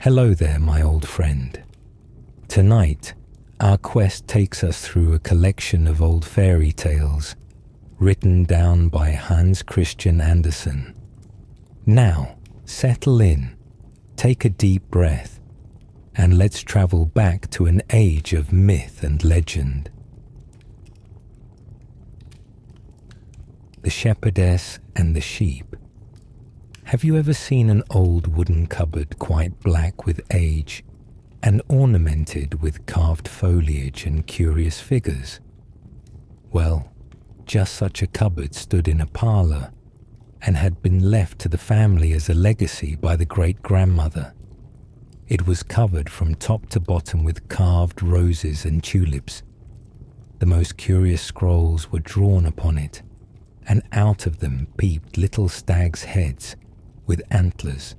Hello there, my old friend. Tonight, our quest takes us through a collection of old fairy tales written down by Hans Christian Andersen. Now, settle in, take a deep breath, and let's travel back to an age of myth and legend. The Shepherdess and the Sheep. Have you ever seen an old wooden cupboard quite black with age and ornamented with carved foliage and curious figures? Well, just such a cupboard stood in a parlour and had been left to the family as a legacy by the great-grandmother. It was covered from top to bottom with carved roses and tulips. The most curious scrolls were drawn upon it, and out of them peeped little stags' heads with antlers.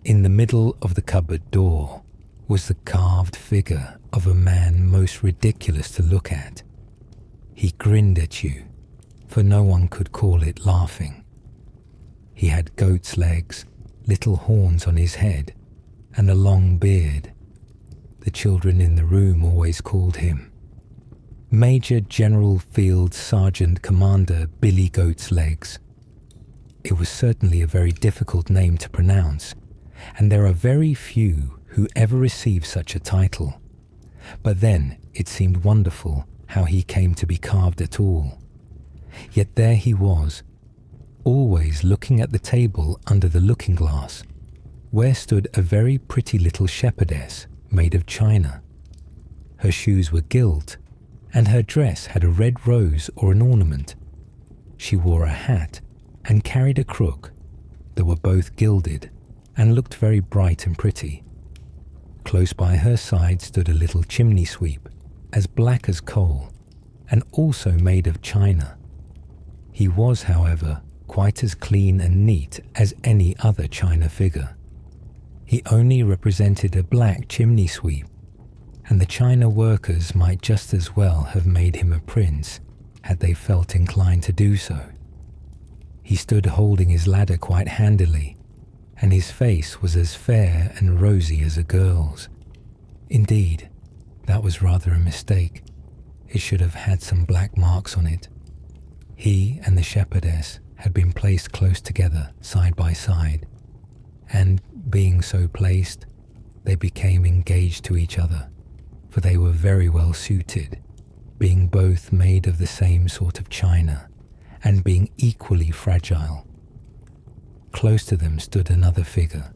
In the middle of the cupboard door was the carved figure of a man most ridiculous to look at. He grinned at you, for no one could call it laughing. He had goat's legs, little horns on his head, and a long beard. The children in the room always called him Major General Field Sergeant Commander Billy Goat's Legs. It was certainly a very difficult name to pronounce, and there are very few who ever receive such a title. But then it seemed wonderful how he came to be carved at all. Yet there he was, always looking at the table under the looking-glass, where stood a very pretty little shepherdess made of china. Her shoes were gilt, and her dress had a red rose or an ornament. She wore a hat and carried a crook that were both gilded and looked very bright and pretty. Close by her side stood a little chimney sweep, as black as coal, and also made of china. He was, however, quite as clean and neat as any other china figure. He only represented a black chimney sweep, and the china workers might just as well have made him a prince had they felt inclined to do so. He stood holding his ladder quite handily, and his face was as fair and rosy as a girl's. Indeed, that was rather a mistake. It should have had some black marks on it. He and the shepherdess had been placed close together, side by side, and, being so placed, they became engaged to each other, for they were very well suited, being both made of the same sort of china, and being equally fragile. Close to them stood another figure,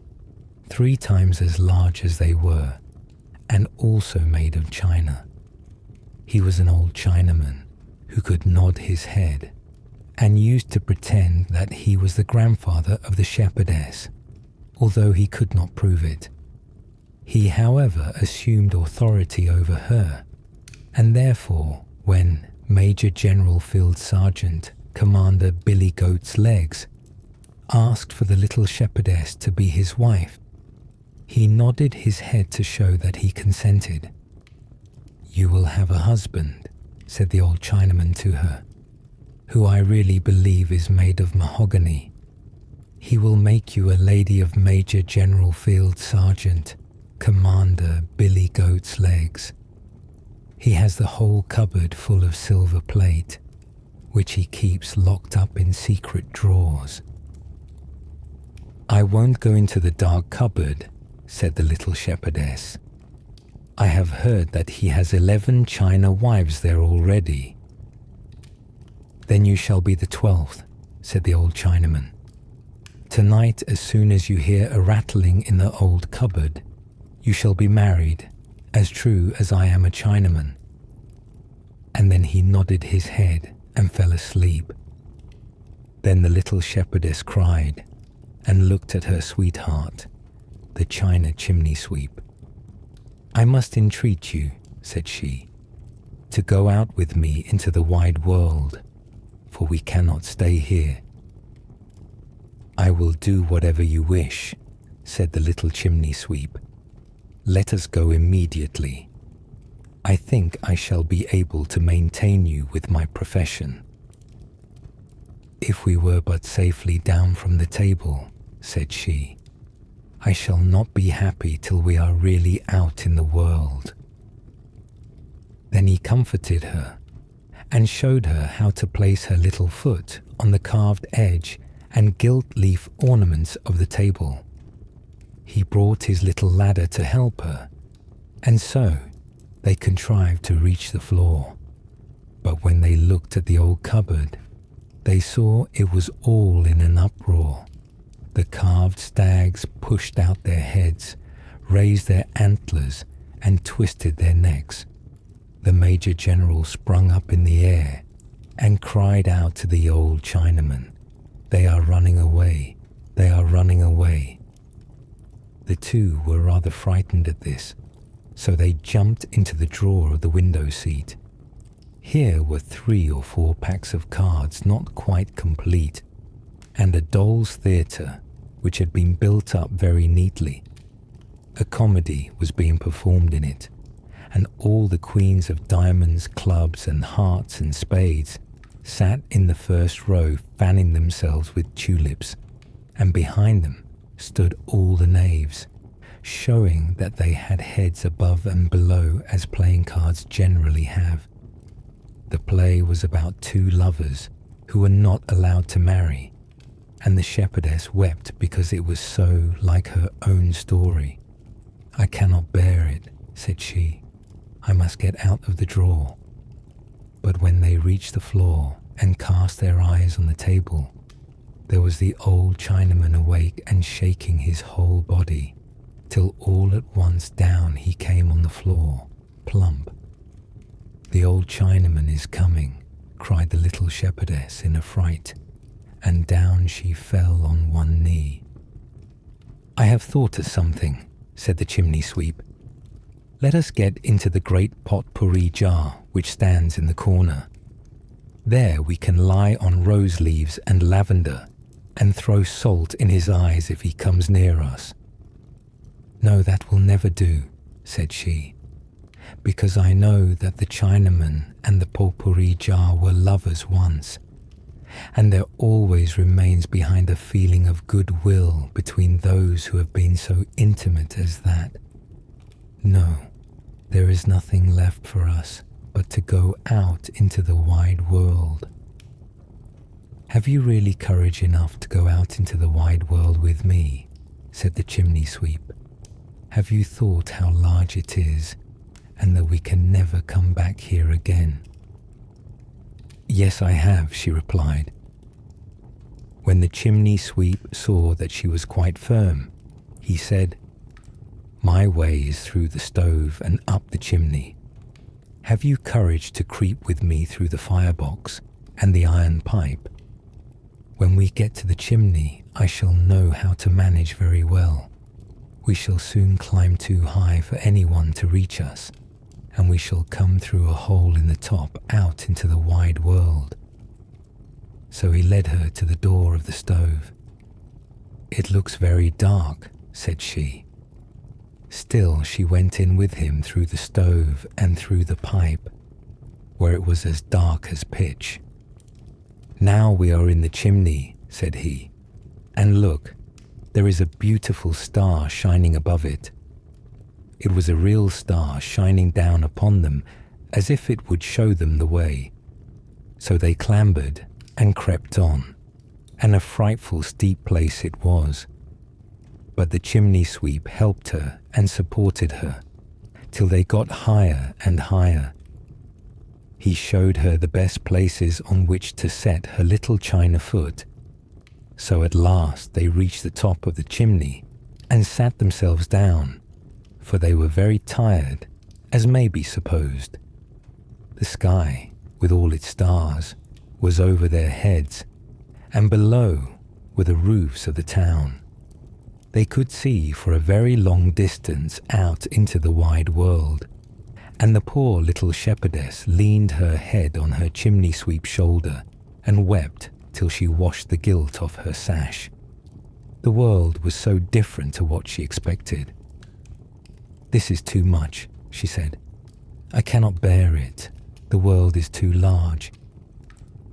3 times as large as they were, and also made of china. He was an old Chinaman who could nod his head, and used to pretend that he was the grandfather of the shepherdess, although he could not prove it. He, however, assumed authority over her, and therefore, when Major General Field Sergeant Commander Billy Goat's Legs asked for the little shepherdess to be his wife, he nodded his head to show that he consented. "You will have a husband," said the old Chinaman to her, "who I really believe is made of mahogany. He will make you a lady of Major General Field Sergeant Commander Billy Goat's Legs. He has the whole cupboard full of silver plate, which he keeps locked up in secret drawers." "I won't go into the dark cupboard," said the little shepherdess. "I have heard that he has 11 china wives there already." "Then you shall be the 12th," said the old Chinaman. "Tonight, as soon as you hear a rattling in the old cupboard, you shall be married, as true as I am a Chinaman." And then he nodded his head and fell asleep. Then the little shepherdess cried and looked at her sweetheart, the china chimney sweep. "I must entreat you," said she, "to go out with me into the wide world, for we cannot stay here." "I will do whatever you wish," said the little chimney sweep. "Let us go immediately. I think I shall be able to maintain you with my profession." "If we were but safely down from the table," said she. I shall not be happy till we are really out in the world." Then he comforted her and showed her how to place her little foot on the carved edge and gilt leaf ornaments of the table. He brought his little ladder to help her, and so they contrived to reach the floor. But when they looked at the old cupboard, they saw it was all in an uproar. The carved stags pushed out their heads, raised their antlers, and twisted their necks. The Major General sprung up in the air and cried out to the old Chinaman, "They are running away, they are running away." The two were rather frightened at this, so they jumped into the drawer of the window seat. Here were 3 or 4 packs of cards not quite complete, and a doll's theatre which had been built up very neatly. A comedy was being performed in it, and all the queens of diamonds, clubs, and hearts and spades sat in the first row fanning themselves with tulips, and behind them stood all the knaves, showing that they had heads above and below as playing cards generally have. The play was about 2 lovers who were not allowed to marry, and the shepherdess wept because it was so like her own story. "I cannot bear it," said she. "I must get out of the drawer." But when they reached the floor and cast their eyes on the table, there was the old Chinaman awake and shaking his whole body, till all at once down he came on the floor, plump. "The old Chinaman is coming," cried the little shepherdess in a fright, and down she fell on one knee. "I have thought of something," said the chimney sweep. "Let us get into the great pot-pourri jar which stands in the corner. There we can lie on rose leaves and lavender and throw salt in his eyes if he comes near us." "No, that will never do," said she, "because I know that the Chinaman and the pot-pourri jar were lovers once, and there always remains behind a feeling of goodwill between those who have been so intimate as that. No, there is nothing left for us but to go out into the wide world." "Have you really courage enough to go out into the wide world with me?" said the chimney sweep. "Have you thought how large it is, and that we can never come back here again?" "Yes, I have," she replied. When the chimney sweep saw that she was quite firm, he said, "My way is through the stove and up the chimney. Have you courage to creep with me through the firebox and the iron pipe? When we get to the chimney, I shall know how to manage very well. We shall soon climb too high for anyone to reach us, and we shall come through a hole in the top out into the wide world." So he led her to the door of the stove. "It looks very dark," said she. Still she went in with him through the stove and through the pipe, where it was as dark as pitch. "Now we are in the chimney," said he, "and look, there is a beautiful star shining above it." It was a real star shining down upon them as if it would show them the way. So they clambered and crept on, and a frightful steep place it was. But the chimney sweep helped her and supported her, till they got higher and higher. He showed her the best places on which to set her little china foot. So at last they reached the top of the chimney and sat themselves down, for they were very tired, as may be supposed. The sky, with all its stars, was over their heads, and below were the roofs of the town. They could see for a very long distance out into the wide world, and the poor little shepherdess leaned her head on her chimney sweep's shoulder and wept till she washed the gilt off her sash. The world was so different to what she expected. "This is too much," she said. "I cannot bear it. The world is too large.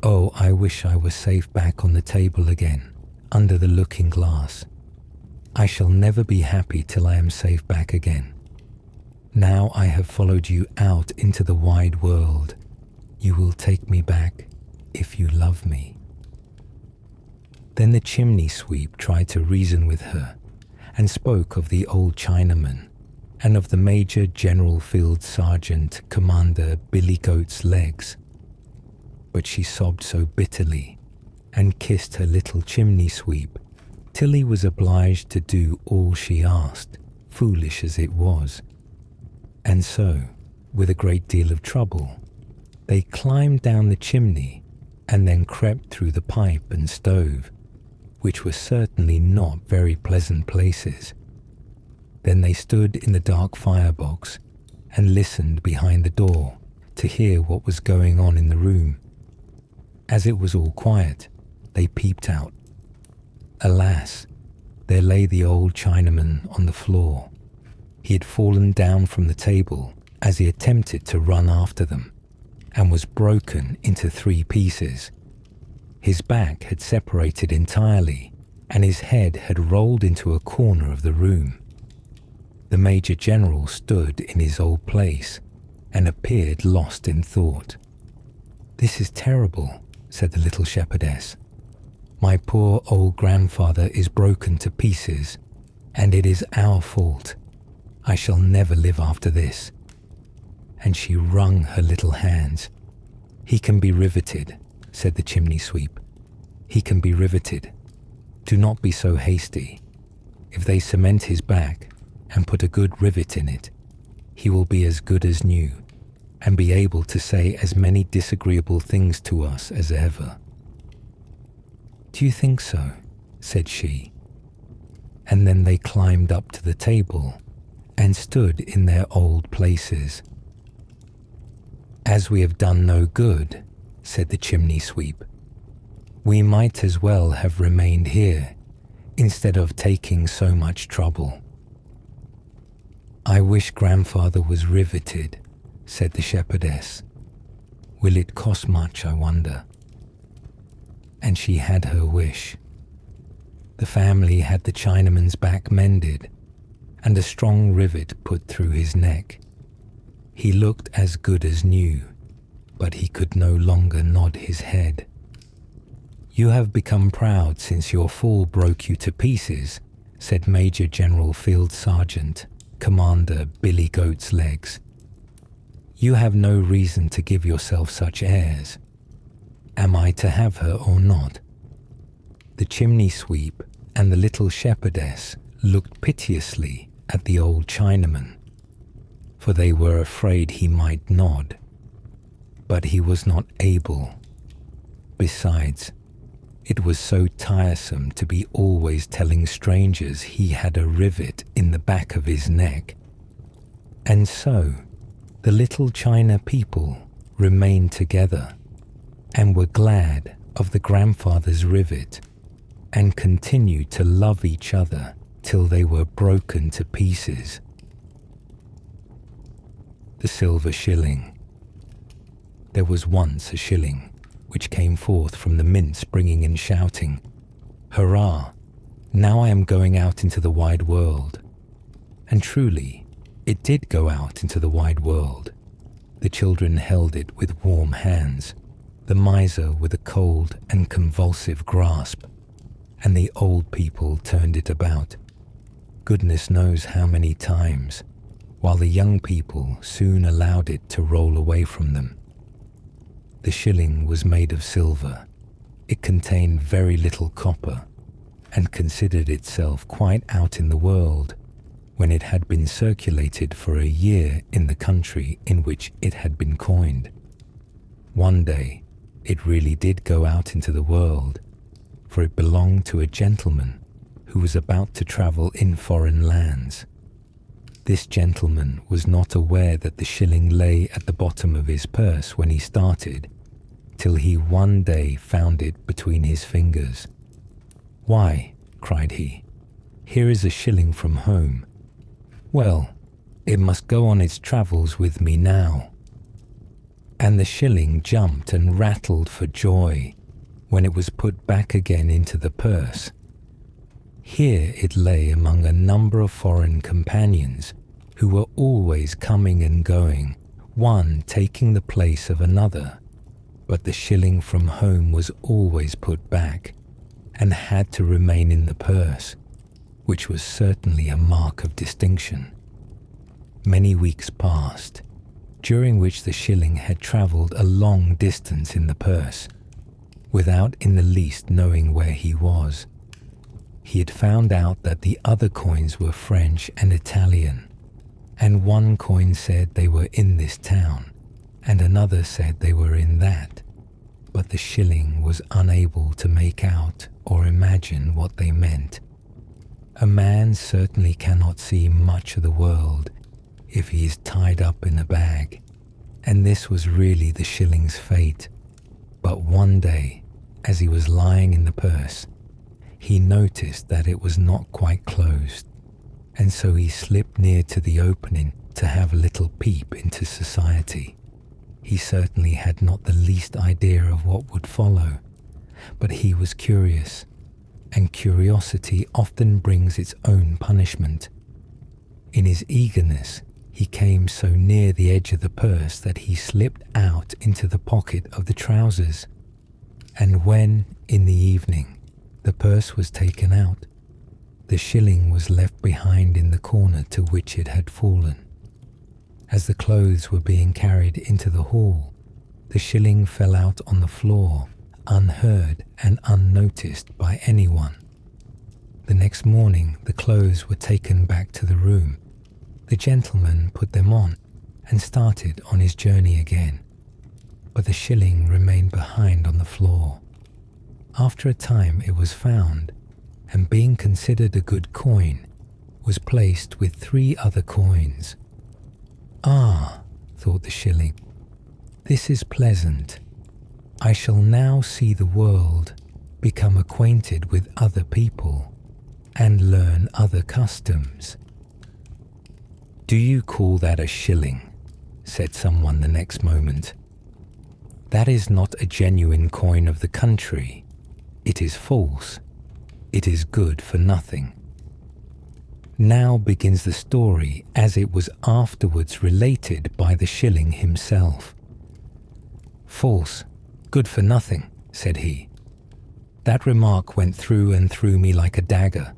Oh, I wish I were safe back on the table again, under the looking glass. I shall never be happy till I am safe back again. Now I have followed you out into the wide world. You will take me back if you love me." Then the chimney sweep tried to reason with her and spoke of the old Chinaman and of the Major General Field Sergeant Commander Billy Goat's legs. But she sobbed so bitterly and kissed her little chimney sweep till he was obliged to do all she asked, foolish as it was. And so, with a great deal of trouble, they climbed down the chimney and then crept through the pipe and stove, which were certainly not very pleasant places. Then they stood in the dark firebox and listened behind the door to hear what was going on in the room. As it was all quiet, they peeped out. Alas, there lay the old Chinaman on the floor. He had fallen down from the table as he attempted to run after them and was broken into 3 pieces. His back had separated entirely and his head had rolled into a corner of the room. The Major General stood in his old place and appeared lost in thought. "This is terrible," said the little shepherdess. "My poor old grandfather is broken to pieces, and it is our fault. I shall never live after this." And she wrung her little hands. "He can be riveted," said the chimney sweep. "He can be riveted. Do not be so hasty. If they cement his back and put a good rivet in it, he will be as good as new, and be able to say as many disagreeable things to us as ever." "Do you think so?" said she. And then they climbed up to the table and stood in their old places. "As we have done no good," said the chimney sweep, "we might as well have remained here instead of taking so much trouble." "I wish grandfather was riveted," said the shepherdess. "Will it cost much, I wonder?" And she had her wish. The family had the Chinaman's back mended and a strong rivet put through his neck. He looked as good as new, but he could no longer nod his head. "You have become proud since your fall broke you to pieces," said Major General Field Sergeant Commander Billy Goat's legs. "You have no reason to give yourself such airs. Am I to have her or not?" The chimney sweep and the little shepherdess looked piteously at the old Chinaman, for they were afraid he might nod, but he was not able. Besides, it was so tiresome to be always telling strangers he had a rivet in the back of his neck. And so, the little China people remained together and were glad of the grandfather's rivet and continued to love each other till they were broken to pieces. The Silver Shilling. There was once a shilling which came forth from the mint springing and shouting, "Hurrah! Now I am going out into the wide world." And truly, it did go out into the wide world. The children held it with warm hands, the miser with a cold and convulsive grasp, and the old people turned it about, goodness knows how many times, while the young people soon allowed it to roll away from them. The shilling was made of silver. It contained very little copper, and considered itself quite out in the world when it had been circulated for a year in the country in which it had been coined. One day, it really did go out into the world, for it belonged to a gentleman who was about to travel in foreign lands. This gentleman was not aware that the shilling lay at the bottom of his purse when he started, till he one day found it between his fingers. "Why," cried he, "here is a shilling from home. Well, it must go on its travels with me now." And the shilling jumped and rattled for joy when it was put back again into the purse. Here it lay among a number of foreign companions who were always coming and going, one taking the place of another. But the shilling from home was always put back and had to remain in the purse, which was certainly a mark of distinction. Many weeks passed, during which the shilling had travelled a long distance in the purse, without in the least knowing where he was. He had found out that the other coins were French and Italian, and one coin said they were in this town, and another said they were in that, but the shilling was unable to make out or imagine what they meant. A man certainly cannot see much of the world if he is tied up in a bag, and this was really the shilling's fate. But one day, as he was lying in the purse, he noticed that it was not quite closed, and so he slipped near to the opening to have a little peep into society. He certainly had not the least idea of what would follow, but he was curious, and curiosity often brings its own punishment. In his eagerness, he came so near the edge of the purse that he slipped out into the pocket of the trousers, and when, in the evening, the purse was taken out, the shilling was left behind in the corner to which it had fallen. As the clothes were being carried into the hall, the shilling fell out on the floor, unheard and unnoticed by anyone. The next morning, the clothes were taken back to the room. The gentleman put them on and started on his journey again, but the shilling remained behind on the floor. After a time it was found, and being considered a good coin, was placed with 3 other coins. "Ah," thought the shilling, "this is pleasant. I shall now see the world, become acquainted with other people, and learn other customs." "Do you call that a shilling?" said someone the next moment. "That is not a genuine coin of the country. It is false. It is good for nothing." Now begins the story as it was afterwards related by the shilling himself. "False, good for nothing," said he. "That remark went through and through me like a dagger.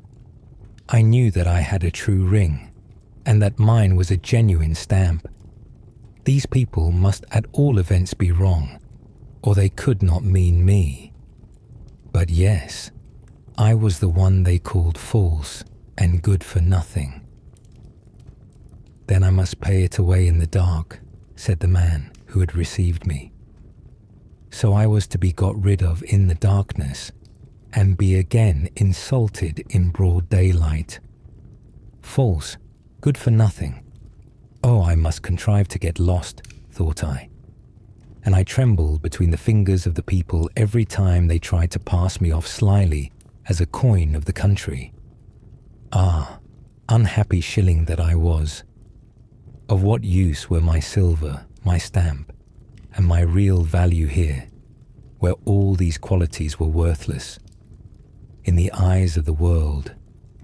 I knew that I had a true ring, and that mine was a genuine stamp. These people must at all events be wrong, or they could not mean me. But yes, I was the one they called false and good for nothing." "Then I must pay it away in the dark," said the man who had received me. So I was to be got rid of in the darkness, and be again insulted in broad daylight. False, good for nothing. Oh, I must contrive to get lost, thought I, and I trembled between the fingers of the people every time they tried to pass me off slyly as a coin of the country. Ah, unhappy shilling that I was! Of what use were my silver, my stamp, and my real value here, where all these qualities were worthless? In the eyes of the world,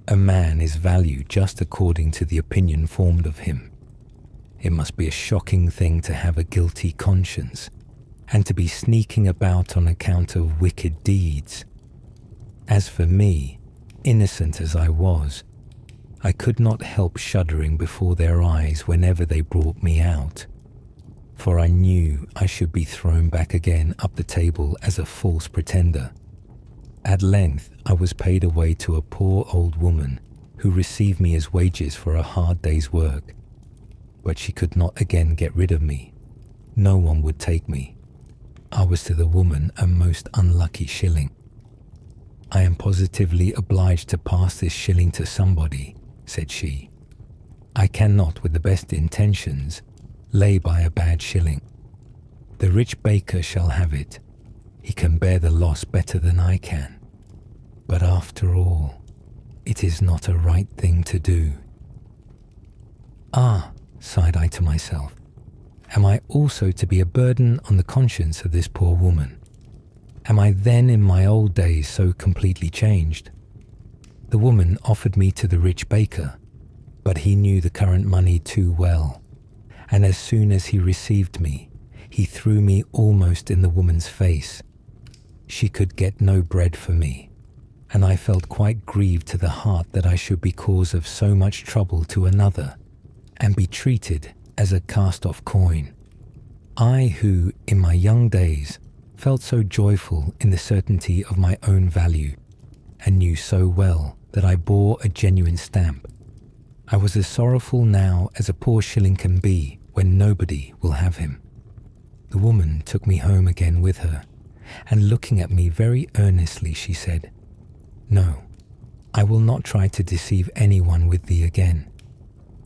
a man is valued just according to the opinion formed of him. It must be a shocking thing to have a guilty conscience, and to be sneaking about on account of wicked deeds. As for me, innocent as I was, I could not help shuddering before their eyes whenever they brought me out, for I knew I should be thrown back again up the table as a false pretender. At length I was paid away to a poor old woman who received me as wages for a hard day's work, but she could not again get rid of me. No one would take me. I was to the woman a most unlucky shilling. "I am positively obliged to pass this shilling to somebody," said she. "I cannot, with the best intentions, lay by a bad shilling. The rich baker shall have it. He can bear the loss better than I can. But after all, it is not a right thing to do." "Ah," sighed I to myself, "am I also to be a burden on the conscience of this poor woman? Am I then in my old days so completely changed?" The woman offered me to the rich baker, but he knew the current money too well, and as soon as he received me, he threw me almost in the woman's face. She could get no bread for me, and I felt quite grieved to the heart that I should be cause of so much trouble to another, and be treated as a cast-off coin. I who, in my young days, felt so joyful in the certainty of my own value, and knew so well that I bore a genuine stamp. I was as sorrowful now as a poor shilling can be when nobody will have him. The woman took me home again with her, and looking at me very earnestly, she said, "No, I will not try to deceive anyone with thee again.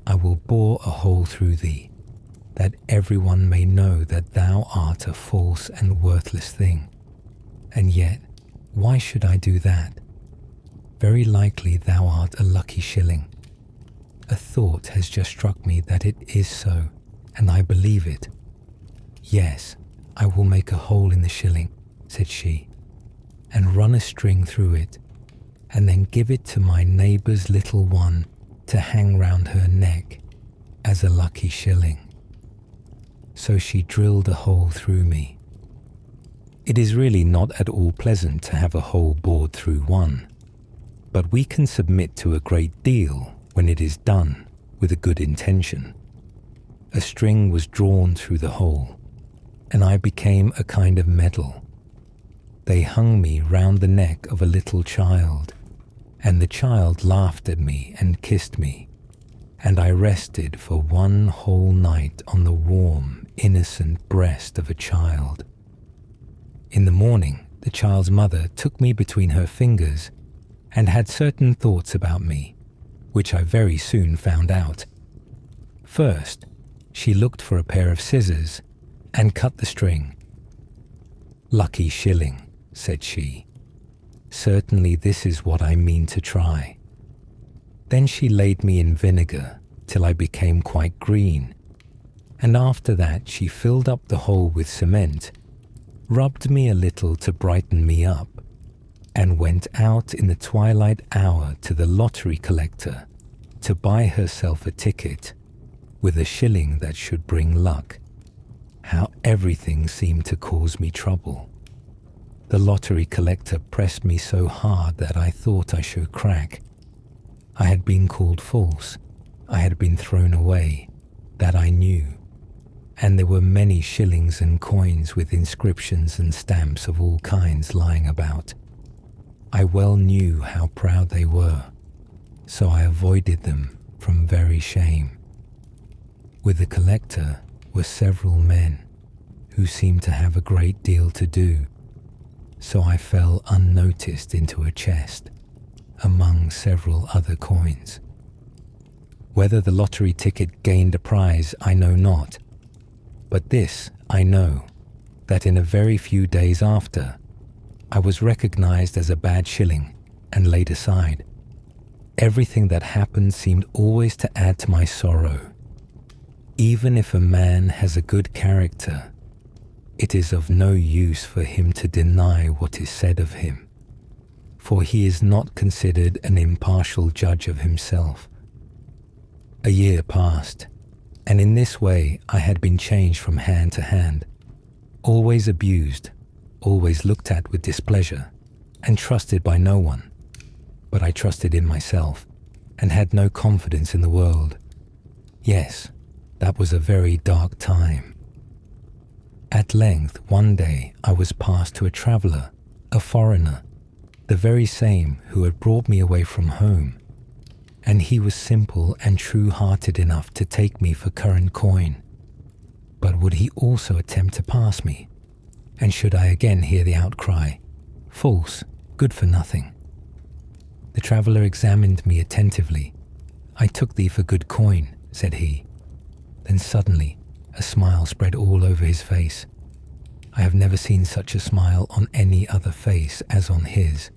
I will bore a hole through thee, that everyone may know that thou art a false and worthless thing. And yet, why should I do that? Very likely thou art a lucky shilling. A thought has just struck me that it is so, and I believe it. Yes, I will make a hole in the shilling," said she, "and run a string through it, and then give it to my neighbour's little one to hang round her neck as a lucky shilling." So she drilled a hole through me. It is really not at all pleasant to have a hole bored through one, but we can submit to a great deal when it is done with a good intention. A string was drawn through the hole, and I became a kind of medal. They hung me round the neck of a little child, and the child laughed at me and kissed me, and I rested for one whole night on the warm, innocent breast of a child. In the morning, the child's mother took me between her fingers and had certain thoughts about me, which I very soon found out. First, she looked for a pair of scissors and cut the string. "Lucky shilling," said she. "Certainly this is what I mean to try." Then she laid me in vinegar till I became quite green, and after that she filled up the hole with cement, rubbed me a little to brighten me up, and went out in the twilight hour to the lottery collector to buy herself a ticket with a shilling that should bring luck. How everything seemed to cause me trouble. The lottery collector pressed me so hard that I thought I should crack. I had been called false, I had been thrown away, that I knew, and there were many shillings and coins with inscriptions and stamps of all kinds lying about. I well knew how proud they were, so I avoided them from very shame. With the collector were several men who seemed to have a great deal to do, so I fell unnoticed into a chest among several other coins. Whether the lottery ticket gained a prize I know not, but this I know, that in a very few days after, I was recognized as a bad shilling and laid aside. Everything that happened seemed always to add to my sorrow. Even if a man has a good character, it is of no use for him to deny what is said of him, for he is not considered an impartial judge of himself. A year passed, and in this way I had been changed from hand to hand, always abused, always looked at with displeasure, and trusted by no one. But I trusted in myself, and had no confidence in the world. Yes, that was a very dark time. At length, one day, I was passed to a traveller, a foreigner, the very same who had brought me away from home, and he was simple and true-hearted enough to take me for current coin. But would he also attempt to pass me? And should I again hear the outcry, "False, good for nothing"? The traveller examined me attentively. "I took thee for good coin," said he. Then suddenly, a smile spread all over his face. I have never seen such a smile on any other face as on his.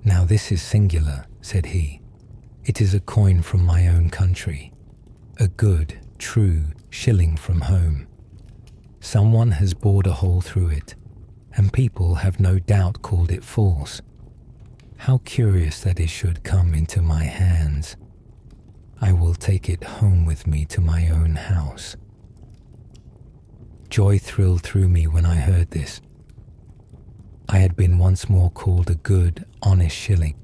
"Now this is singular," said he. "It is a coin from my own country, a good, true shilling from home. Someone has bored a hole through it, and people have no doubt called it false. How curious that it should come into my hands. I will take it home with me to my own house." Joy thrilled through me when I heard this. I had been once more called a good, honest shilling,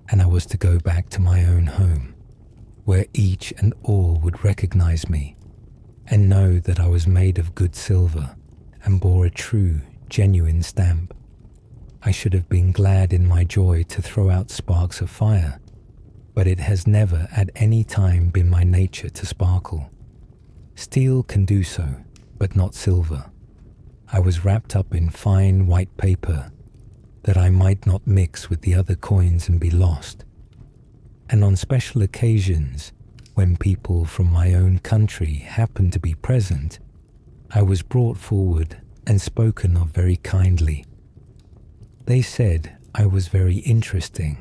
and I was to go back to my own home, where each and all would recognize me and know that I was made of good silver and bore a true, genuine stamp. I should have been glad in my joy to throw out sparks of fire, but it has never at any time been my nature to sparkle. Steel can do so, but not silver. I was wrapped up in fine white paper that I might not mix with the other coins and be lost. And on special occasions, when people from my own country happened to be present, I was brought forward and spoken of very kindly. They said I was very interesting,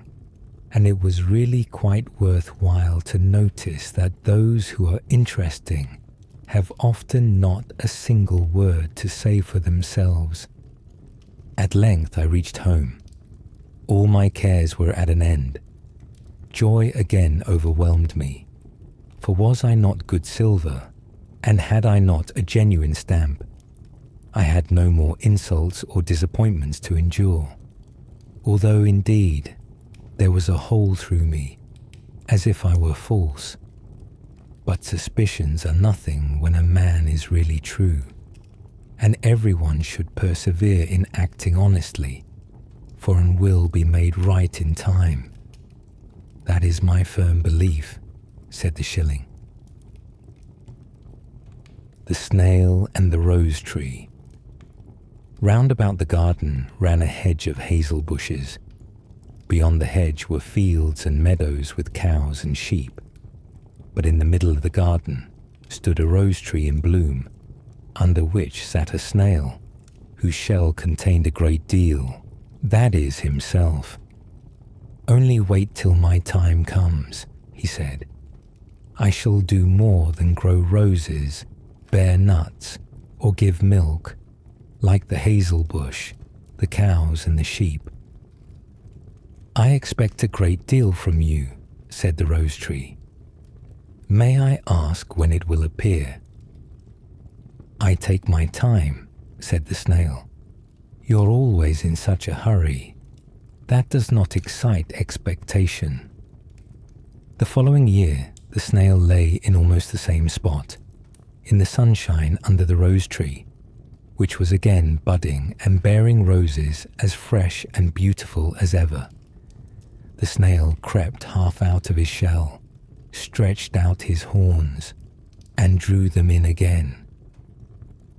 and it was really quite worthwhile to notice that those who are interesting have often not a single word to say for themselves. At length I reached home. All my cares were at an end. Joy again overwhelmed me, for was I not good silver, and had I not a genuine stamp? I had no more insults or disappointments to endure, although indeed there was a hole through me, as if I were false. But suspicions are nothing when a man is really true, and everyone should persevere in acting honestly, for and will be made right in time. That is my firm belief, said the shilling. The Snail and the Rose Tree. Round about the garden ran a hedge of hazel bushes. Beyond the hedge were fields and meadows with cows and sheep. But in the middle of the garden stood a rose tree in bloom, under which sat a snail, whose shell contained a great deal, that is, himself. "Only wait till my time comes," he said. "I shall do more than grow roses, bear nuts, or give milk, like the hazel bush, the cows and the sheep." "I expect a great deal from you," said the rose tree. "May I ask when it will appear?" "I take my time," said the snail. "You're always in such a hurry. That does not excite expectation." The following year, the snail lay in almost the same spot, in the sunshine under the rose tree, which was again budding and bearing roses as fresh and beautiful as ever. The snail crept half out of his shell, stretched out his horns, and drew them in again.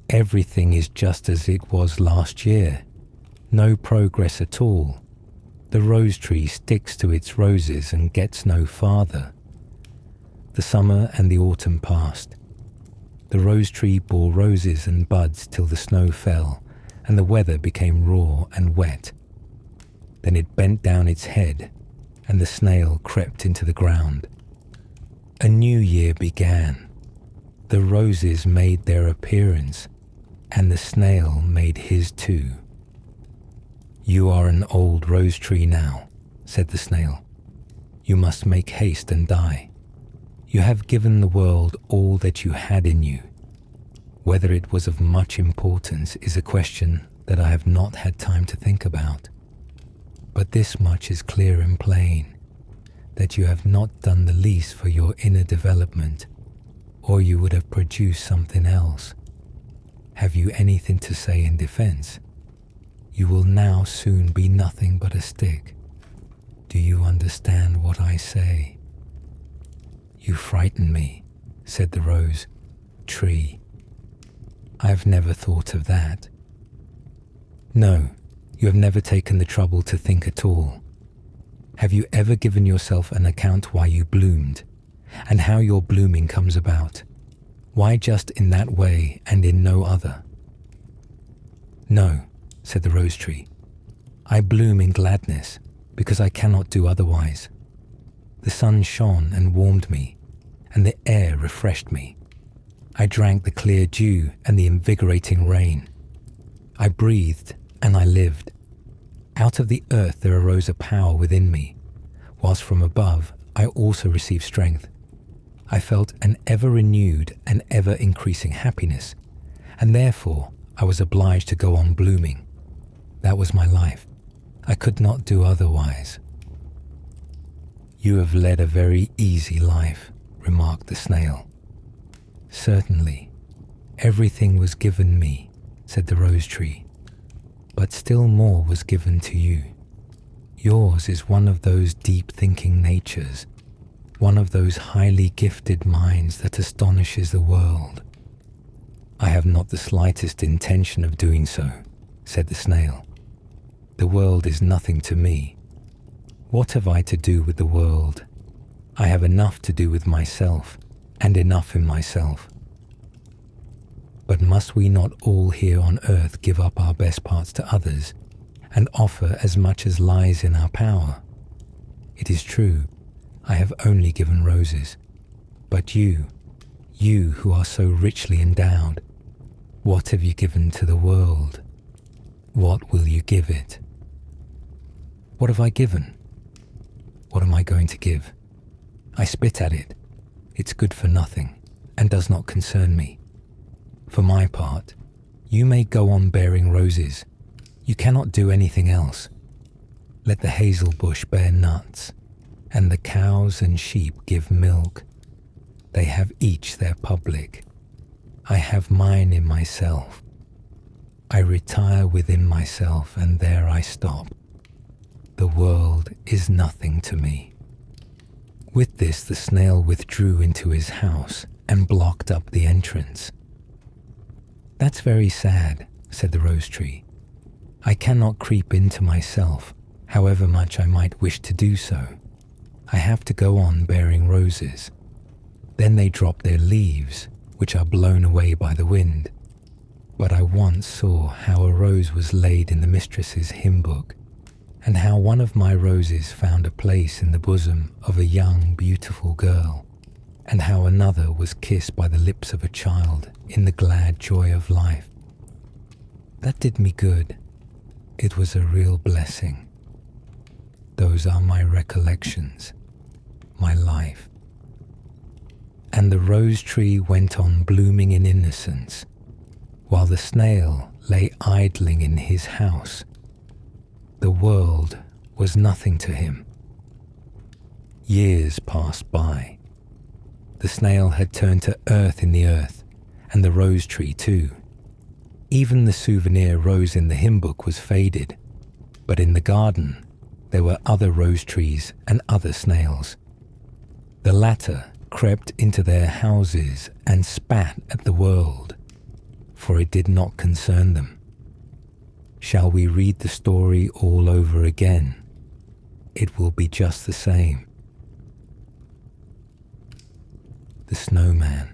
"Everything is just as it was last year. No progress at all. The rose tree sticks to its roses and gets no farther." The summer and the autumn passed. The rose tree bore roses and buds till the snow fell and the weather became raw and wet. Then it bent down its head, and the snail crept into the ground. A new year began. The roses made their appearance, and the snail made his too. "You are an old rose tree now," said the snail. "You must make haste and die. You have given the world all that you had in you. Whether it was of much importance is a question that I have not had time to think about. But this much is clear and plain, that you have not done the least for your inner development, or you would have produced something else. Have you anything to say in defense? You will now soon be nothing but a stick. Do you understand what I say?" "You frighten me," said the rose tree. "I have never thought of that." "No, you have never taken the trouble to think at all. Have you ever given yourself an account why you bloomed, and how your blooming comes about? Why just in that way and in no other?" "No," said the rose tree. "I bloom in gladness, because I cannot do otherwise. The sun shone and warmed me, and the air refreshed me. I drank the clear dew and the invigorating rain. I breathed and I lived. Out of the earth there arose a power within me, whilst from above I also received strength. I felt an ever-renewed and ever-increasing happiness, and therefore I was obliged to go on blooming. That was my life. I could not do otherwise. "You have led a very easy life," remarked the snail. "Certainly, everything was given me," said the rose tree, "but still more was given to you. Yours is one of those deep-thinking natures, one of those highly gifted minds that astonishes the world." "I have not the slightest intention of doing so," said the snail. "The world is nothing to me. What have I to do with the world? I have enough to do with myself, and enough in myself. But must we not all here on earth give up our best parts to others, and offer as much as lies in our power? It is true, I have only given roses, but you who are so richly endowed, what have you given to the world? What will you give it?" "What have I given? What am I going to give? I spit at it. It's good for nothing, and does not concern me. For my part, you may go on bearing roses. You cannot do anything else. Let the hazel bush bear nuts, and the cows and sheep give milk. They have each their public. I have mine in myself. I retire within myself, and there I stop. The world is nothing to me." With this, the snail withdrew into his house and blocked up the entrance. "That's very sad," said the rose tree. "I cannot creep into myself, however much I might wish to do so. I have to go on bearing roses. Then they drop their leaves, which are blown away by the wind. But I once saw how a rose was laid in the mistress's hymn book, and how one of my roses found a place in the bosom of a young, beautiful girl, and how another was kissed by the lips of a child in the glad joy of life. That did me good. It was a real blessing. Those are my recollections, my life." And the rose tree went on blooming in innocence, while the snail lay idling in his house. The world was nothing to him. Years passed by. The snail had turned to earth in the earth, and the rose tree too. Even the souvenir rose in the hymn book was faded, but in the garden there were other rose trees and other snails. The latter crept into their houses and spat at the world, for it did not concern them. Shall we read the story all over again? It will be just the same. The Snowman.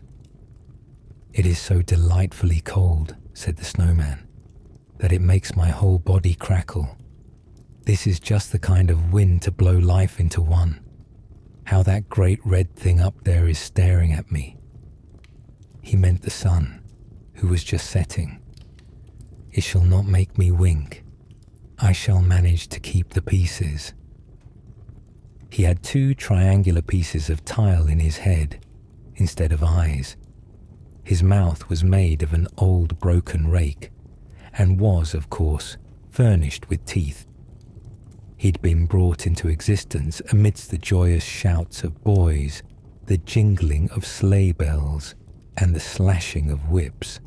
"It is so delightfully cold," said the snowman, "that it makes my whole body crackle. This is just the kind of wind to blow life into one. How that great red thing up there is staring at me." He meant the sun, who was just setting. "It shall not make me wink. I shall manage to keep the pieces." He had 2 triangular pieces of tile in his head, instead of eyes. His mouth was made of an old broken rake, and was, of course, furnished with teeth. He'd been brought into existence amidst the joyous shouts of boys, the jingling of sleigh bells, and the slashing of whips.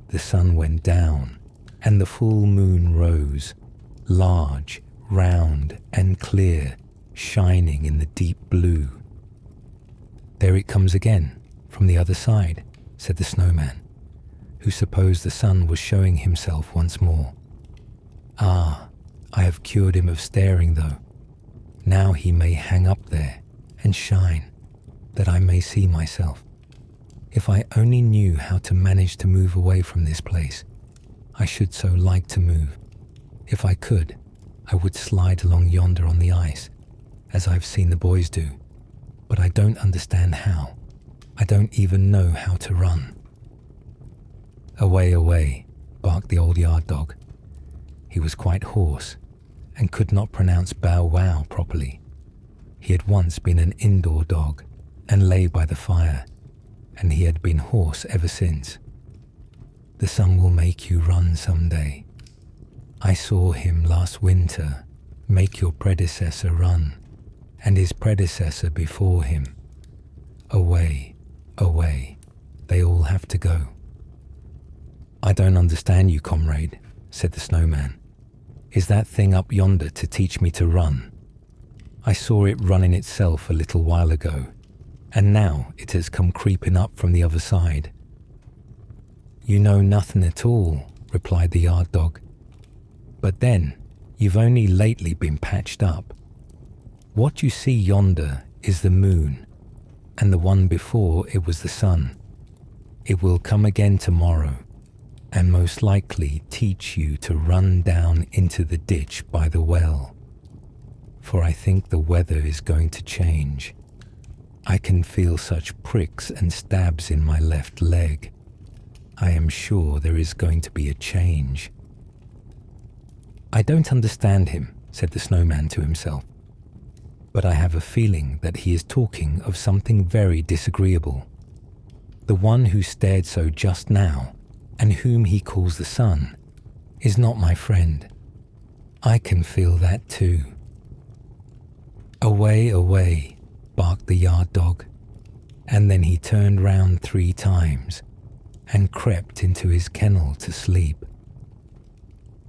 The sun went down, and the full moon rose, large, round, and clear, shining in the deep blue. "There it comes again, from the other side," said the snowman, who supposed the sun was showing himself once more. "Ah, I have cured him of staring, though. Now he may hang up there and shine, that I may see myself. If I only knew how to manage to move away from this place, I should so like to move. If I could, I would slide along yonder on the ice, as I've seen the boys do. But I don't understand how. I don't even know how to run." "Away, away," barked the old yard dog. He was quite hoarse, and could not pronounce bow wow properly. He had once been an indoor dog and lay by the fire, and he had been hoarse ever since. The sun will make you run someday. I saw him last winter make your predecessor run, and his predecessor before him. Away, away, they all have to go. I don't understand you, comrade, said the snowman. Is that thing up yonder to teach me to run? I saw it running itself a little while ago, and now it has come creeping up from the other side. You know nothing at all, replied the yard dog. But then, you've only lately been patched up. What you see yonder is the moon, and the one before it was the sun. It will come again tomorrow, and most likely teach you to run down into the ditch by the well. For I think the weather is going to change. I can feel such pricks and stabs in my left leg. I am sure there is going to be a change. I don't understand him, said the snowman to himself, but I have a feeling that he is talking of something very disagreeable. The one who stared so just now, and whom he calls the sun, is not my friend. I can feel that too. Away, away, barked the yard dog, and then he turned round 3 times and crept into his kennel to sleep.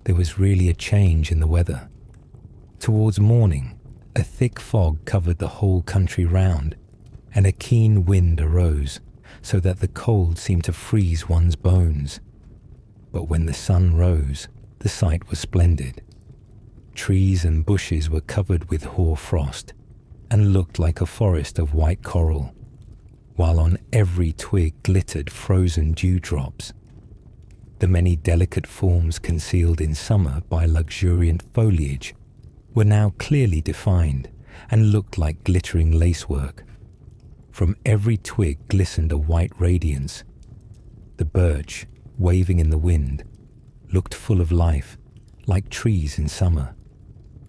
There was really a change in the weather. Towards morning, a thick fog covered the whole country round, and a keen wind arose, so that the cold seemed to freeze one's bones. But when the sun rose, the sight was splendid. Trees and bushes were covered with hoar frost, and looked like a forest of white coral, while on every twig glittered frozen dewdrops. The many delicate forms concealed in summer by luxuriant foliage were now clearly defined and looked like glittering lacework. From every twig glistened a white radiance. The birch, waving in the wind, looked full of life, like trees in summer,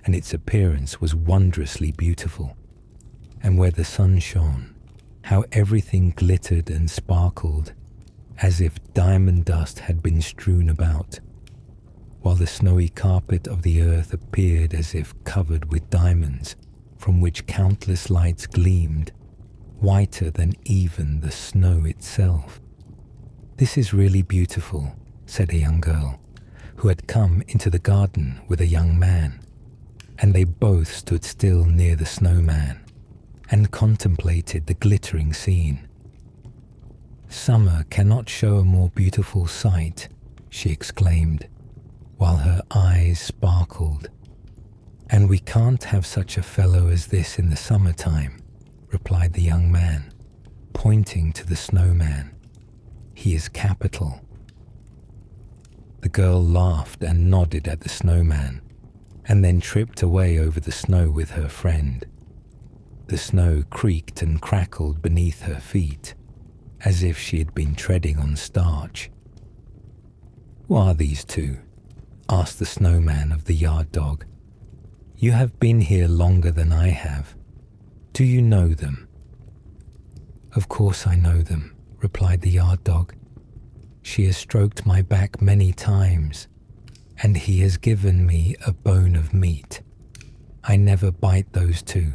and its appearance was wondrously beautiful. And where the sun shone, how everything glittered and sparkled, as if diamond dust had been strewn about, while the snowy carpet of the earth appeared as if covered with diamonds, from which countless lights gleamed, whiter than even the snow itself. This is really beautiful, said a young girl, who had come into the garden with a young man, and they both stood still near the snowman and contemplated the glittering scene. Summer cannot show a more beautiful sight, she exclaimed, while her eyes sparkled. And we can't have such a fellow as this in the summertime, replied the young man, pointing to the snowman. He is capital. The girl laughed and nodded at the snowman, and then tripped away over the snow with her friend. The snow creaked and crackled beneath her feet, as if she had been treading on starch. Who are these two? Asked the snowman of the yard dog. You have been here longer than I have. Do you know them? Of course I know them, replied the yard dog. She has stroked my back many times, and he has given me a bone of meat. I never bite those two.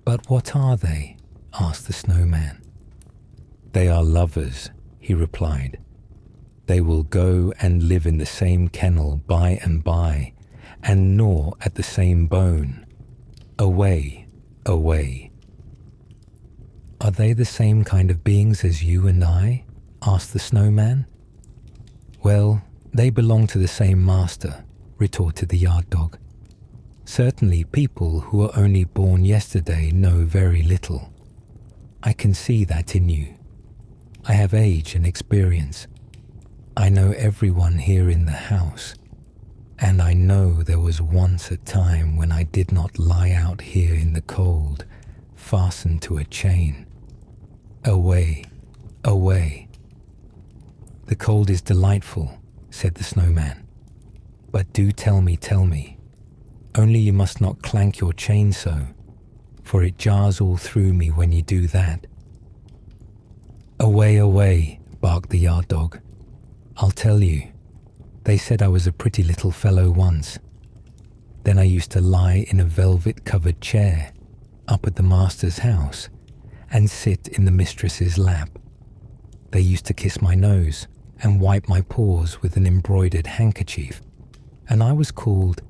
But what are they? Asked the snowman. They are lovers, he replied. They will go and live in the same kennel by and by, and gnaw at the same bone. Away, away. Are they the same kind of beings as you and I? Asked the snowman. Well, they belong to the same master, retorted the yard dog. Certainly people who were only born yesterday know very little. I can see that in you. I have age and experience. I know everyone here in the house, and I know there was once a time when I did not lie out here in the cold, fastened to a chain. Away, away. The cold is delightful, said the snowman. But do tell me, only you must not clank your chain so, for it jars all through me when you do that." "Away, away," barked the yard dog. "I'll tell you. They said I was a pretty little fellow once. Then I used to lie in a velvet-covered chair up at the master's house and sit in the mistress's lap. They used to kiss my nose and wipe my paws with an embroidered handkerchief, and I was called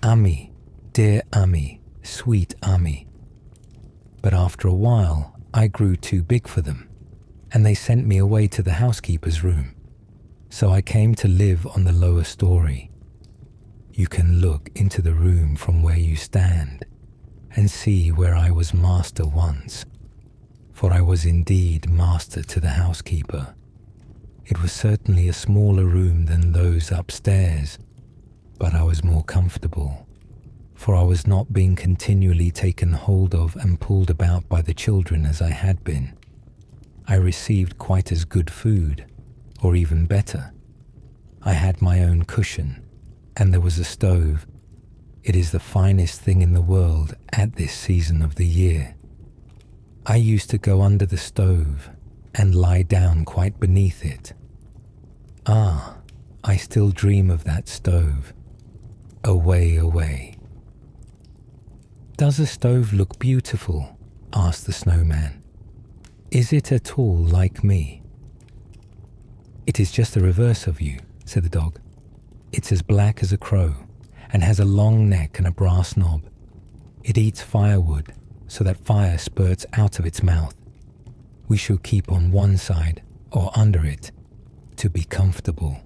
Ami, dear Ami, sweet Ami. But after a while, I grew too big for them, and they sent me away to the housekeeper's room. So I came to live on the lower story. You can look into the room from where you stand and see where I was master once, for I was indeed master to the housekeeper. It was certainly a smaller room than those upstairs, but I was more comfortable, for I was not being continually taken hold of and pulled about by the children as I had been. I received quite as good food, or even better. I had my own cushion, and there was a stove. It is the finest thing in the world at this season of the year. I used to go under the stove and lie down quite beneath it. Ah, I still dream of that stove. Away, away." "Does a stove look beautiful?" asked the snowman. "Is it at all like me?" "It is just the reverse of you," said the dog. "It's as black as a crow and has a long neck and a brass knob. It eats firewood so that fire spurts out of its mouth. We shall keep on one side or under it to be comfortable.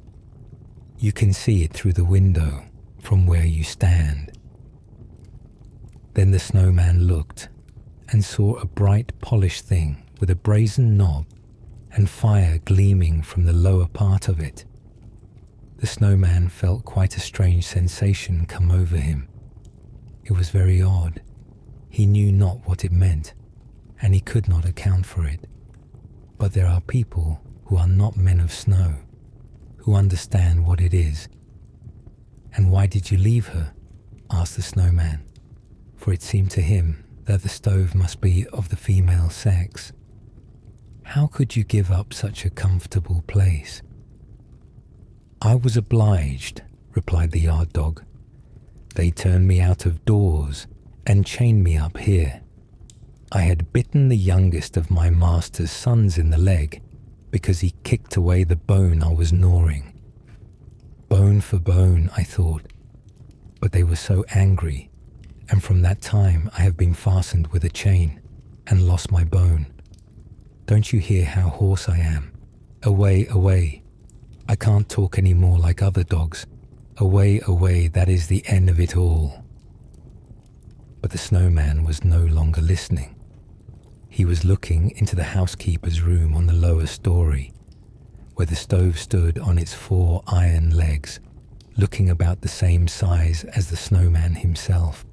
You can see it through the window from where you stand." Then the snowman looked and saw a bright polished thing with a brazen knob and fire gleaming from the lower part of it. The snowman felt quite a strange sensation come over him. It was very odd. He knew not what it meant, and he could not account for it. But there are people who are not men of snow, who understand what it is. "And why did you leave her?" asked the snowman, for it seemed to him that the stove must be of the female sex. "How could you give up such a comfortable place?" "I was obliged," replied the yard dog. "They turned me out of doors and chained me up here. I had bitten the youngest of my master's sons in the leg because he kicked away the bone I was gnawing. Bone for bone, I thought, but they were so angry, and from that time I have been fastened with a chain and lost my bone. Don't you hear how hoarse I am? Away, away. I can't talk any more like other dogs. Away, away, that is the end of it all." But the snowman was no longer listening. He was looking into the housekeeper's room on the lower story, where the stove stood on its 4 iron legs, looking about the same size as the snowman himself.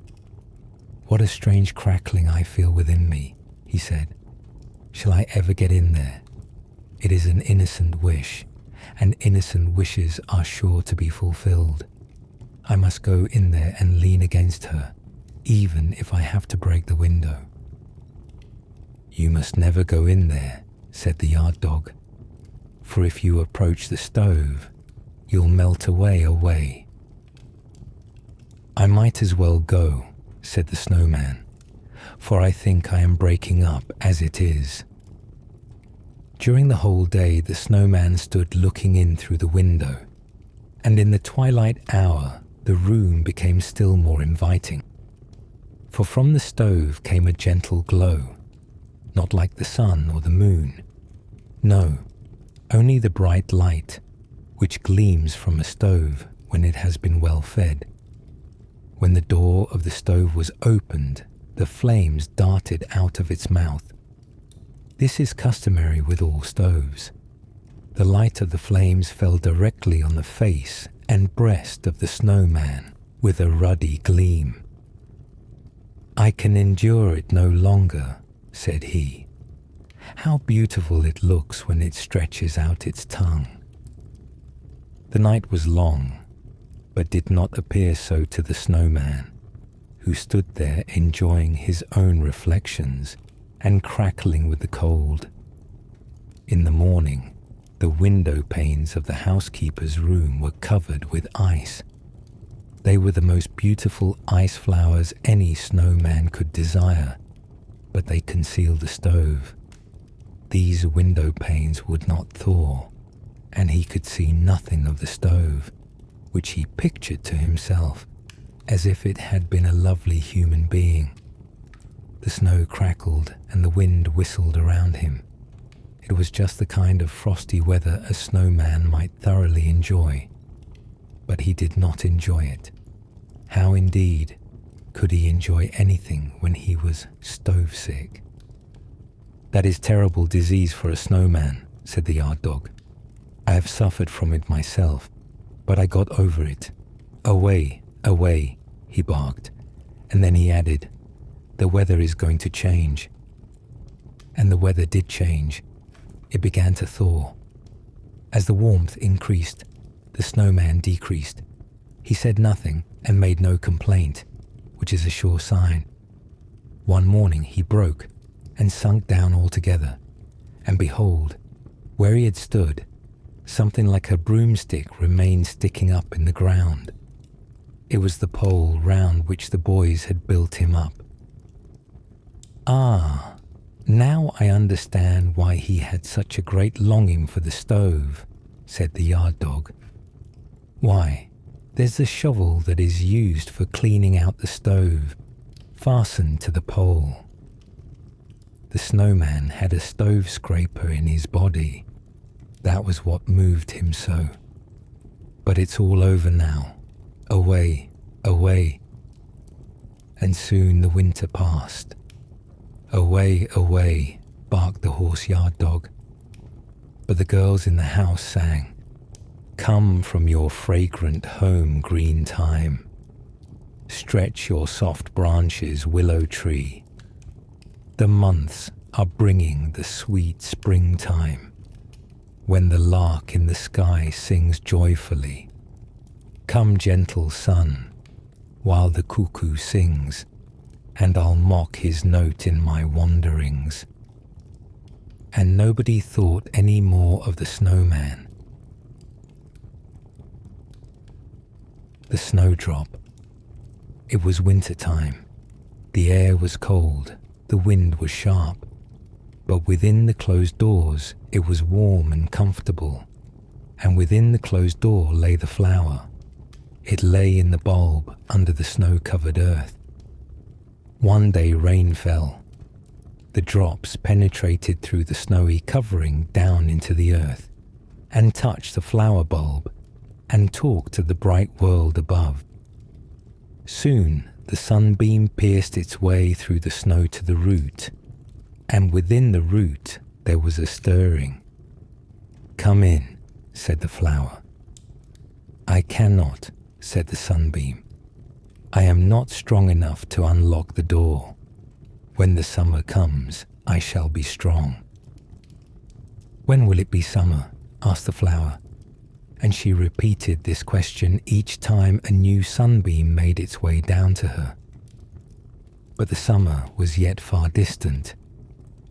"What a strange crackling I feel within me," he said. "Shall I ever get in there? It is an innocent wish, and innocent wishes are sure to be fulfilled. I must go in there and lean against her, even if I have to break the window." "You must never go in there," said the yard dog, "for if you approach the stove, you'll melt away. "I might as well go," said the snowman, "for I think I am breaking up as it is." During the whole day the snowman stood looking in through the window, and in the twilight hour the room became still more inviting. For from the stove came a gentle glow, not like the sun or the moon. No, only the bright light, which gleams from a stove when it has been well fed. When the door of the stove was opened, the flames darted out of its mouth. This is customary with all stoves. The light of the flames fell directly on the face and breast of the snowman with a ruddy gleam. "I can endure it no longer," said he. "How beautiful it looks when it stretches out its tongue." The night was long, but did not appear so to the snowman, who stood there enjoying his own reflections and crackling with the cold. In the morning, the window panes of the housekeeper's room were covered with ice. They were the most beautiful ice flowers any snowman could desire, but they concealed the stove. These window panes would not thaw, and he could see nothing of the stove, which he pictured to himself as if it had been a lovely human being. The snow crackled and the wind whistled around him. It was just the kind of frosty weather a snowman might thoroughly enjoy. But he did not enjoy it. How indeed could he enjoy anything when he was stove sick? "That is terrible disease for a snowman," said the yard dog. "I have suffered from it myself, but I got over it. Away, away," he barked, and then he added, "The weather is going to change." And the weather did change. It began to thaw. As the warmth increased, the snowman decreased. He said nothing and made no complaint, which is a sure sign. One morning he broke and sunk down altogether, and behold, where he had stood, something like a broomstick remained sticking up in the ground. It was the pole round which the boys had built him up. "Ah, now I understand why he had such a great longing for the stove," said the yard dog. "Why, there's the shovel that is used for cleaning out the stove, fastened to the pole." The snowman had a stove scraper in his body. That was what moved him so. But it's all over now. Away, away. And soon the winter passed. "Away, away," barked the horse yard dog. But the girls in the house sang, "Come from your fragrant home, green thyme. Stretch your soft branches, willow tree. The months are bringing the sweet springtime, when the lark in the sky sings joyfully. Come, gentle sun, while the cuckoo sings, and I'll mock his note in my wanderings." And nobody thought any more of the snowman. The Snowdrop. It was winter time. The air was cold, the wind was sharp, but within the closed doors it was warm and comfortable, and within the closed door lay the flower. It lay in the bulb under the snow-covered earth. One day rain fell. The drops penetrated through the snowy covering down into the earth, and touched the flower bulb, and talked to the bright world above. Soon the sunbeam pierced its way through the snow to the root, and within the root there was a stirring. "Come in," said the flower. "I cannot," said the sunbeam. "I am not strong enough to unlock the door. When the summer comes, I shall be strong." "When will it be summer?" asked the flower, and she repeated this question each time a new sunbeam made its way down to her. But the summer was yet far distant.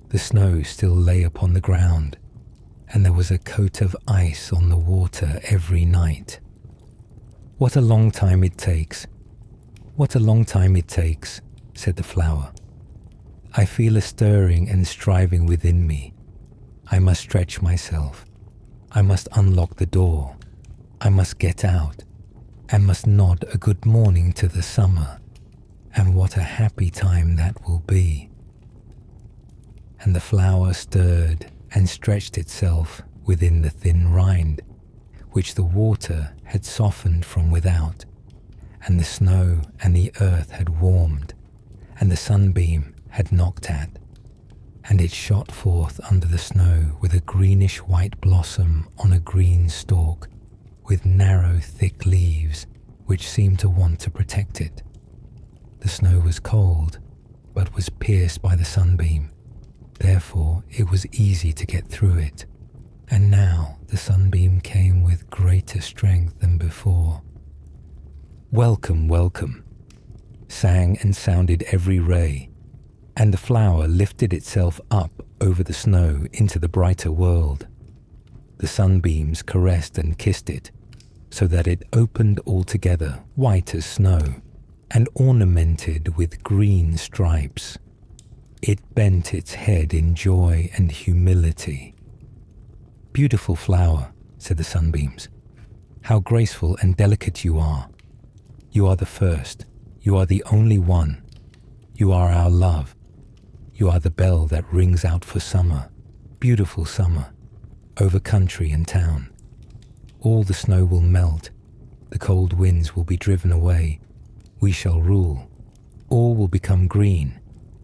The snow still lay upon the ground, and there was a coat of ice on the water every night. "What a long time it takes! What a long time it takes!" said the flower. "I feel a stirring and striving within me. I must stretch myself. I must unlock the door. I must get out, and must nod a good morning to the summer, and what a happy time that will be." And the flower stirred and stretched itself within the thin rind, which the water had softened from without, and the snow and the earth had warmed, and the sunbeam had knocked at, and it shot forth under the snow with a greenish-white blossom on a green stalk, with narrow, thick leaves which seemed to want to protect it. The snow was cold, but was pierced by the sunbeam. Therefore it was easy to get through it, and now the sunbeam came with greater strength than before. Welcome, welcome, sang and sounded every ray, and the flower lifted itself up over the snow into the brighter world. The sunbeams caressed and kissed it, so that it opened altogether white as snow, and ornamented with green stripes. It bent its head in joy and humility. "Beautiful flower," said the sunbeams, "how graceful and delicate you are. You are the first, you are the only one. You are our love. You are the bell that rings out for summer, beautiful summer, over country and town. All the snow will melt, the cold winds will be driven away. We shall rule. All will become green,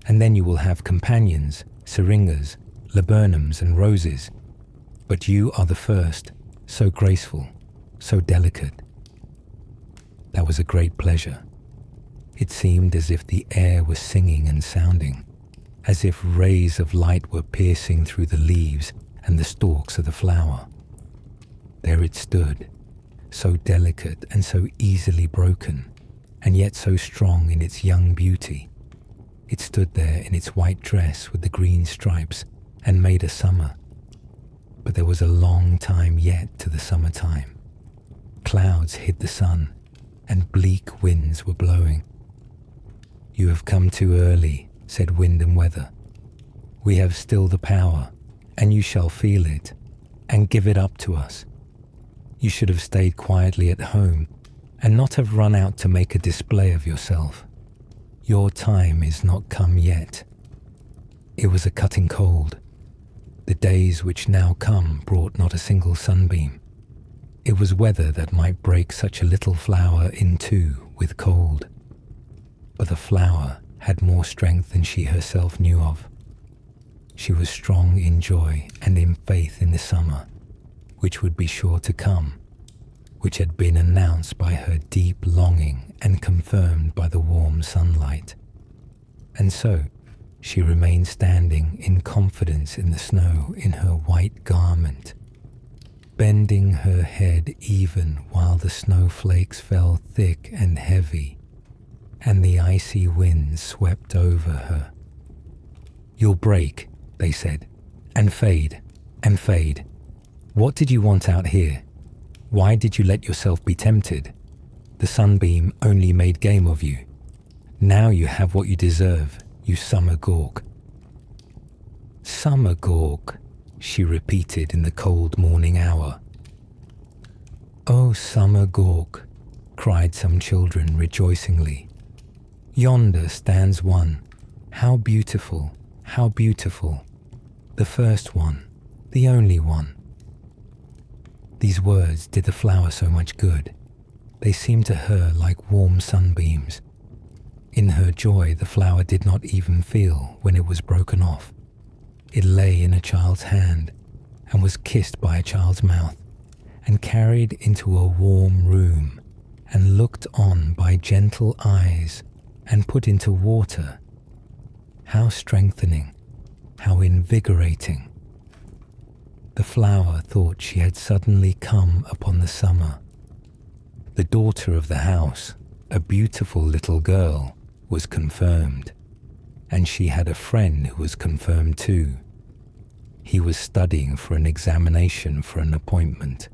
and then you will have companions, syringas, laburnums and roses. But you are the first, so graceful, so delicate." That was a great pleasure. It seemed as if the air was singing and sounding, as if rays of light were piercing through the leaves and the stalks of the flower. There it stood, so delicate and so easily broken, and yet so strong in its young beauty. It stood there in its white dress with the green stripes and made a summer. But there was a long time yet to the summertime. Clouds hid the sun, and bleak winds were blowing. "You have come too early," said wind and weather. "We have still the power, and you shall feel it, and give it up to us. You should have stayed quietly at home, and not have run out to make a display of yourself. Your time is not come yet." It was a cutting cold. The days which now come brought not a single sunbeam. It was weather that might break such a little flower in two with cold. But the flower had more strength than she herself knew of. She was strong in joy and in faith in the summer, which would be sure to come, which had been announced by her deep longing and confirmed by the warm sunlight. And so she remained standing in confidence in the snow in her white garment, bending her head even while the snowflakes fell thick and heavy, and the icy winds swept over her. "You'll break," they said, "and fade, and fade. What did you want out here? Why did you let yourself be tempted? The sunbeam only made game of you. Now you have what you deserve, you summer gawk." "Summer gawk," she repeated in the cold morning hour. "Oh, summer gawk," cried some children rejoicingly. "Yonder stands one. How beautiful, how beautiful. The first one, the only one." These words did the flower so much good. They seemed to her like warm sunbeams. In her joy, the flower did not even feel when it was broken off. It lay in a child's hand, and was kissed by a child's mouth, and carried into a warm room, and looked on by gentle eyes, and put into water. How strengthening, how invigorating. The flower thought she had suddenly come upon the summer. The daughter of the house, a beautiful little girl, was confirmed, and she had a friend who was confirmed too. He was studying for an examination for an appointment.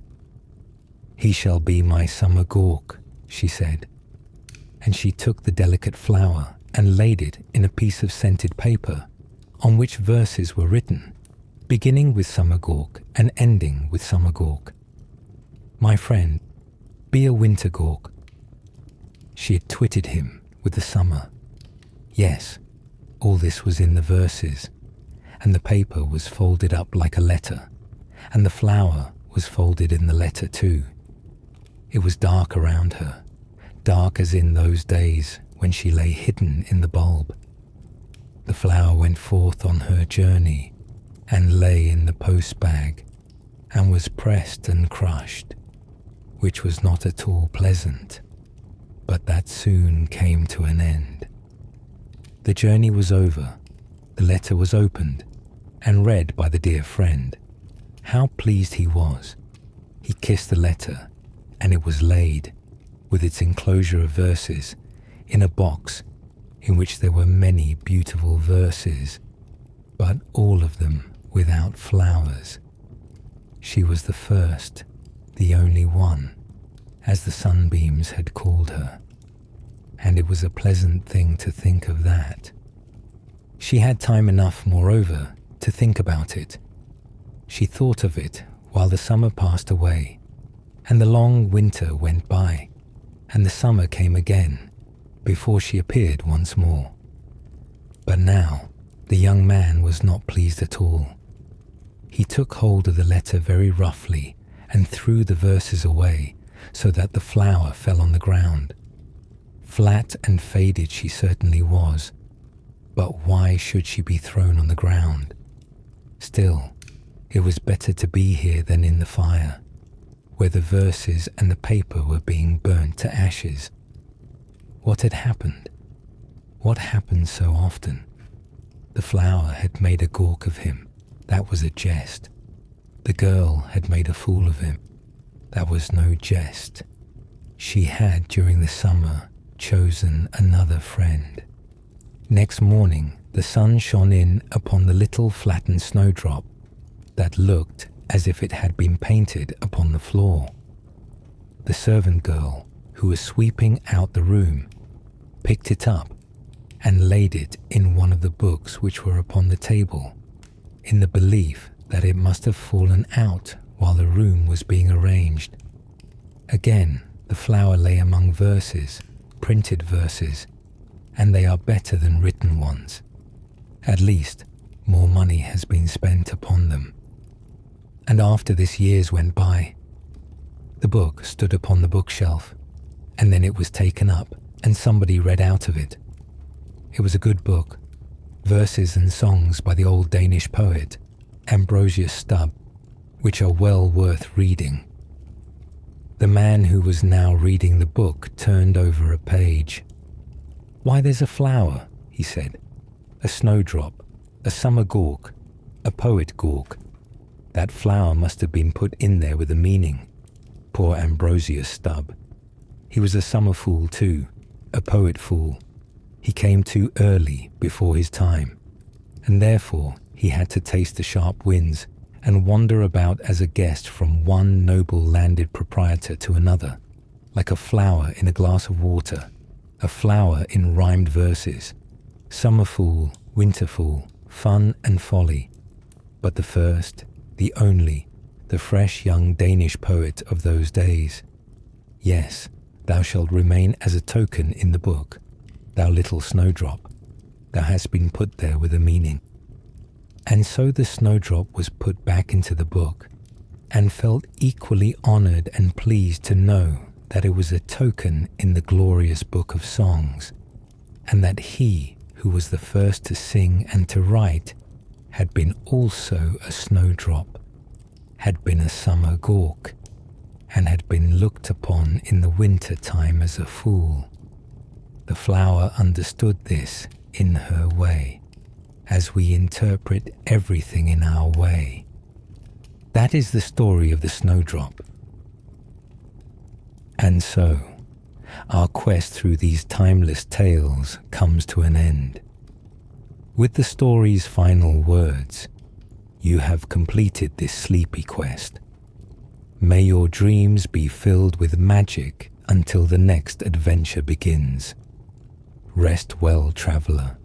"He shall be my summer gawk," she said, and she took the delicate flower and laid it in a piece of scented paper on which verses were written, beginning with summer gawk and ending with summer gawk. "My friend, be a winter gawk." She had twitted him with the summer. Yes, all this was in the verses, and the paper was folded up like a letter, and the flower was folded in the letter too. It was dark around her, dark as in those days when she lay hidden in the bulb. The flower went forth on her journey, and lay in the post bag, and was pressed and crushed, which was not at all pleasant, but that soon came to an end. The journey was over, the letter was opened, and read by the dear friend. How pleased he was! He kissed the letter, and it was laid. with its enclosure of verses, in a box in which there were many beautiful verses, but all of them without flowers. She was the first, the only one, as the sunbeams had called her, and it was a pleasant thing to think of that. She had time enough, moreover, to think about it. She thought of it while the summer passed away, and the long winter went by, and the summer came again, before she appeared once more. But now the young man was not pleased at all. He took hold of the letter very roughly and threw the verses away, so that the flower fell on the ground. Flat and faded she certainly was, but why should she be thrown on the ground? Still, it was better to be here than in the fire, where the verses and the paper were being burnt to ashes. What had happened? What happened so often? The flower had made a gawk of him. That was a jest. The girl had made a fool of him. That was no jest. She had, during the summer, chosen another friend. Next morning, the sun shone in upon the little flattened snowdrop that looked as if it had been painted upon the floor. The servant girl, who was sweeping out the room, picked it up and laid it in one of the books which were upon the table, in the belief that it must have fallen out while the room was being arranged. Again, the flower lay among verses, printed verses, and they are better than written ones. At least, more money has been spent upon them. And after this years went by, the book stood upon the bookshelf, and then it was taken up, and somebody read out of it. It was a good book, verses and songs by the old Danish poet, Ambrosius Stubb, which are well worth reading. The man who was now reading the book turned over a page. "Why, there's a flower," he said. "A snowdrop, a summer gawk, a poet gawk. That flower must have been put in there with a meaning. Poor Ambrosius Stubb. He was a summer fool too, a poet fool. He came too early before his time, and therefore he had to taste the sharp winds and wander about as a guest from one noble landed proprietor to another, like a flower in a glass of water, a flower in rhymed verses, summer fool, winter fool, fun and folly, but the first, the only, the fresh young Danish poet of those days. Yes, thou shalt remain as a token in the book, thou little snowdrop. Thou hast been put there with a meaning." And so the snowdrop was put back into the book, and felt equally honoured and pleased to know that it was a token in the glorious book of songs, and that he who was the first to sing and to write had been also a snowdrop, had been a summer gawk, and had been looked upon in the winter time as a fool. The flower understood this in her way, as we interpret everything in our way. That is the story of the snowdrop. And so, our quest through these timeless tales comes to an end. With the story's final words, you have completed this sleepy quest. May your dreams be filled with magic until the next adventure begins. Rest well, traveller.